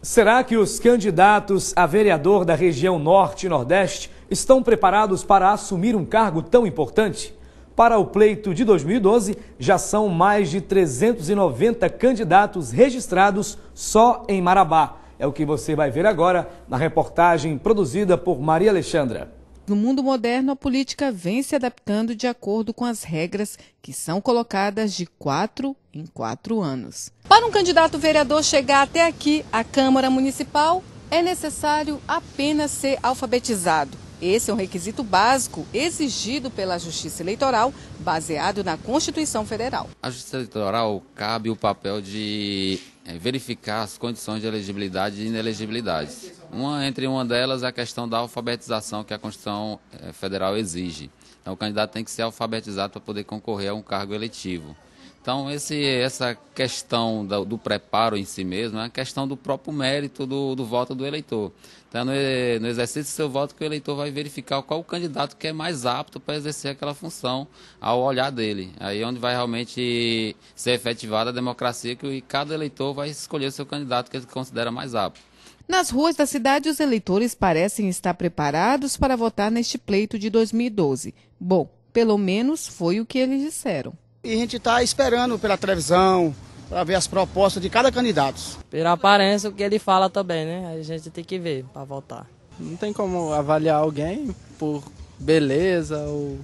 Será que os candidatos a vereador da região Norte e Nordeste estão preparados para assumir um cargo tão importante? Para o pleito de 2012, já são mais de 390 candidatos registrados só em Marabá. É o que você vai ver agora na reportagem produzida por Maria Alexandra. No mundo moderno, a política vem se adaptando de acordo com as regras que são colocadas de 4 em 4 anos. Para um candidato vereador chegar até aqui, a Câmara Municipal, é necessário apenas ser alfabetizado. Esse é um requisito básico exigido pela Justiça Eleitoral, baseado na Constituição Federal. A Justiça Eleitoral cabe o papel de verificar as condições de elegibilidade e inelegibilidade. Entre uma delas é a questão da alfabetização que a Constituição Federal exige. Então, o candidato tem que ser alfabetizado para poder concorrer a um cargo eletivo. Então, essa questão do preparo em si mesmo é uma questão do próprio mérito do voto do eleitor. Então, no exercício do seu voto, que o eleitor vai verificar qual o candidato que é mais apto para exercer aquela função ao olhar dele. Aí é onde vai realmente ser efetivada a democracia, que cada eleitor vai escolher o seu candidato que ele considera mais apto. Nas ruas da cidade, os eleitores parecem estar preparados para votar neste pleito de 2012. Bom, pelo menos foi o que eles disseram. E a gente está esperando pela televisão, para ver as propostas de cada candidato. Pela aparência, o que ele fala também, né? A gente tem que ver para votar. Não tem como avaliar alguém por beleza ou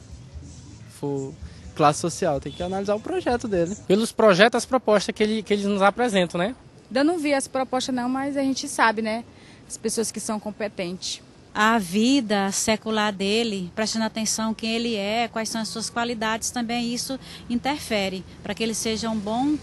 por classe social. Tem que analisar o projeto dele. Pelos projetos, as propostas que eles nos apresentam, né? Eu não vi as propostas não, mas a gente sabe, né? As pessoas que são competentes. A vida secular dele, prestando atenção quem ele é, quais são as suas qualidades, também isso interfere para que ele seja um bom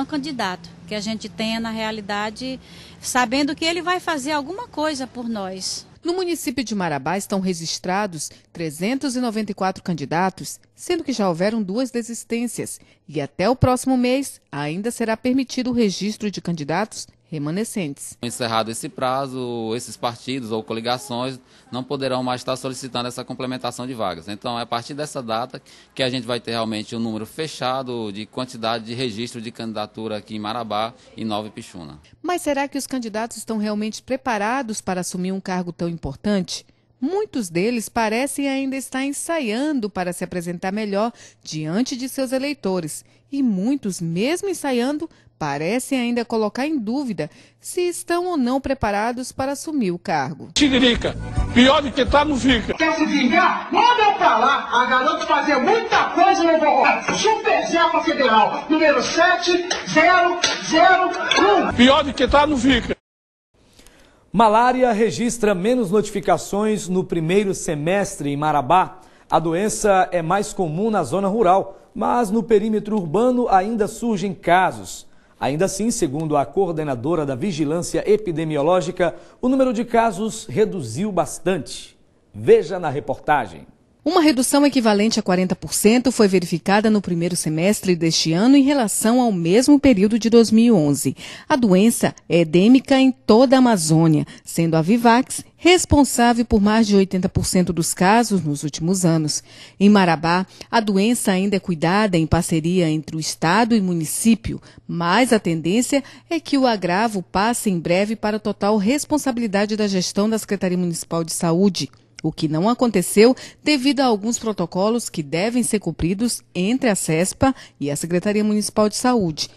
candidato, que a gente tenha na realidade, sabendo que ele vai fazer alguma coisa por nós. No município de Marabá estão registrados 394 candidatos, sendo que já houveram 2 desistências. E até o próximo mês ainda será permitido o registro de candidatos remanescentes. Encerrado esse prazo, esses partidos ou coligações não poderão mais estar solicitando essa complementação de vagas. Então, é a partir dessa data que a gente vai ter realmente um número fechado de quantidade de registro de candidatura aqui em Marabá e Nova Ipixuna. Mas será que os candidatos estão realmente preparados para assumir um cargo tão importante? Muitos deles parecem ainda estar ensaiando para se apresentar melhor diante de seus eleitores. E muitos, mesmo ensaiando, parecem ainda colocar em dúvida se estão ou não preparados para assumir o cargo. Tiririca, pior do que tá, não fica. Quer se vingar? Manda eu pra lá. A garota fazer muita coisa no Super Zepa Federal, número 7001. Pior do que tá, não fica. Malária registra menos notificações no primeiro semestre em Marabá. A doença é mais comum na zona rural, mas no perímetro urbano ainda surgem casos. Ainda assim, segundo a coordenadora da Vigilância Epidemiológica, o número de casos reduziu bastante. Veja na reportagem. Uma redução equivalente a 40% foi verificada no primeiro semestre deste ano em relação ao mesmo período de 2011. A doença é endêmica em toda a Amazônia, sendo a Vivax responsável por mais de 80% dos casos nos últimos anos. Em Marabá, a doença ainda é cuidada em parceria entre o Estado e o município, mas a tendência é que o agravo passe em breve para a total responsabilidade da gestão da Secretaria Municipal de Saúde, o que não aconteceu devido a alguns protocolos que devem ser cumpridos entre a CESPA e a Secretaria Municipal de Saúde.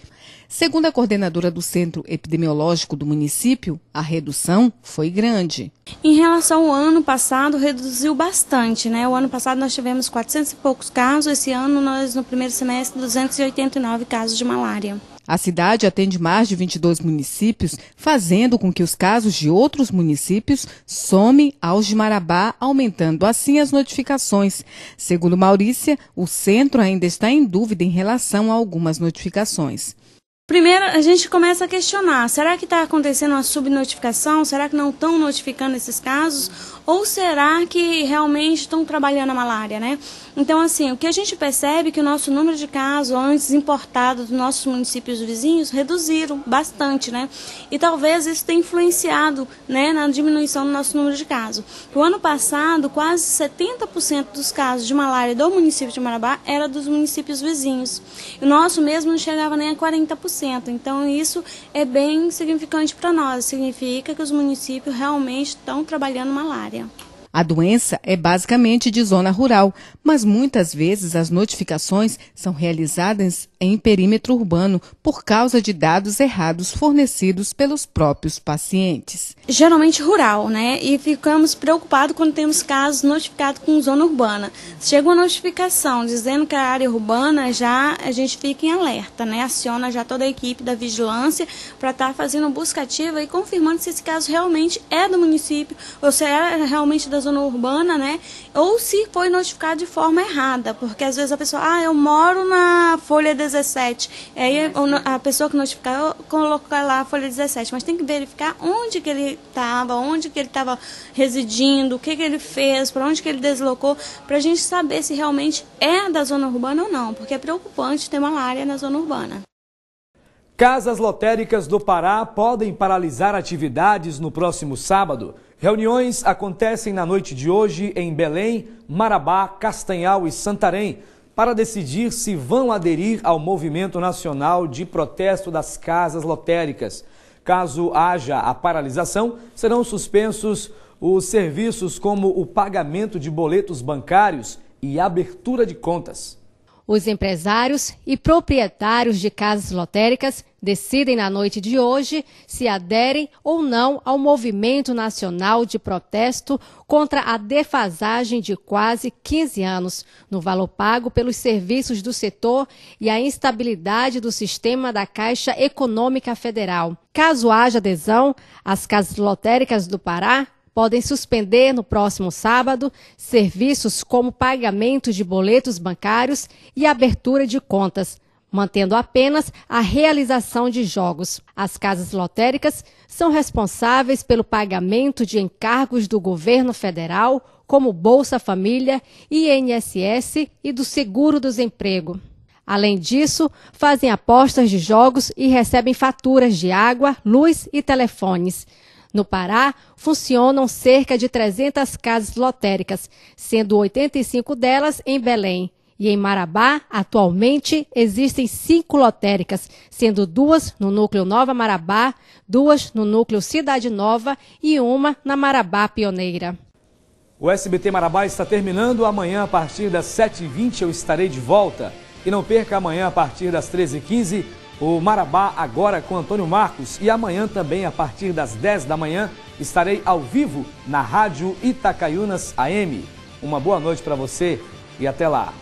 Segundo a coordenadora do Centro Epidemiológico do município, a redução foi grande. Em relação ao ano passado, reduziu bastante, né? O ano passado nós tivemos 400 e poucos casos, esse ano nós, no primeiro semestre, 289 casos de malária. A cidade atende mais de 22 municípios, fazendo com que os casos de outros municípios somem aos de Marabá, aumentando assim as notificações. Segundo Maurícia, o centro ainda está em dúvida em relação a algumas notificações. Primeiro, a gente começa a questionar, será que está acontecendo uma subnotificação? Será que não estão notificando esses casos? Ou será que realmente estão trabalhando a malária, né? Então, assim, o que a gente percebe é que o nosso número de casos antes importados dos nossos municípios vizinhos reduziram bastante, né? E talvez isso tenha influenciado, né, na diminuição do nosso número de casos. O ano passado, quase 70% dos casos de malária do município de Marabá era dos municípios vizinhos. O nosso mesmo não chegava nem a 40%. Então, isso é bem significante para nós. Significa que os municípios realmente estão trabalhando malária. A doença é basicamente de zona rural, mas muitas vezes as notificações são realizadas em perímetro urbano por causa de dados errados fornecidos pelos próprios pacientes. Geralmente rural, né? E ficamos preocupados quando temos casos notificados com zona urbana. Chega uma notificação dizendo que a área urbana, já a gente fica em alerta, né? Aciona já toda a equipe da vigilância para estar fazendo busca ativa e confirmando se esse caso realmente é do município ou se é realmente da zona urbana, né? Ou se foi notificado de forma errada, porque às vezes a pessoa, eu moro na folha 17, aí a pessoa que notificou colocou lá a folha 17, mas tem que verificar onde que ele estava, onde que ele estava residindo, o que que ele fez, para onde que ele deslocou, para a gente saber se realmente é da zona urbana ou não, porque é preocupante ter malária na zona urbana. Casas lotéricas do Pará podem paralisar atividades no próximo sábado. Reuniões acontecem na noite de hoje em Belém, Marabá, Castanhal e Santarém para decidir se vão aderir ao movimento nacional de protesto das casas lotéricas. Caso haja a paralisação, serão suspensos os serviços como o pagamento de boletos bancários e abertura de contas. Os empresários e proprietários de casas lotéricas decidem na noite de hoje se aderem ou não ao movimento nacional de protesto contra a defasagem de quase 15 anos no valor pago pelos serviços do setor e a instabilidade do sistema da Caixa Econômica Federal. Caso haja adesão, as casas lotéricas do Pará podem suspender no próximo sábado serviços como pagamento de boletos bancários e abertura de contas, mantendo apenas a realização de jogos. As casas lotéricas são responsáveis pelo pagamento de encargos do governo federal, como Bolsa Família, INSS e do Seguro-Desemprego. Além disso, fazem apostas de jogos e recebem faturas de água, luz e telefones. No Pará, funcionam cerca de 300 casas lotéricas, sendo 85 delas em Belém. E em Marabá, atualmente, existem 5 lotéricas, sendo 2 no núcleo Nova Marabá, 2 no núcleo Cidade Nova e 1 na Marabá Pioneira. O SBT Marabá está terminando. Amanhã, a partir das 7h20, eu estarei de volta. E não perca amanhã, a partir das 13h15, o Marabá Agora com Antônio Marcos. E amanhã também, a partir das 10 da manhã, estarei ao vivo na Rádio Itacaiunas AM. Uma boa noite para você e até lá.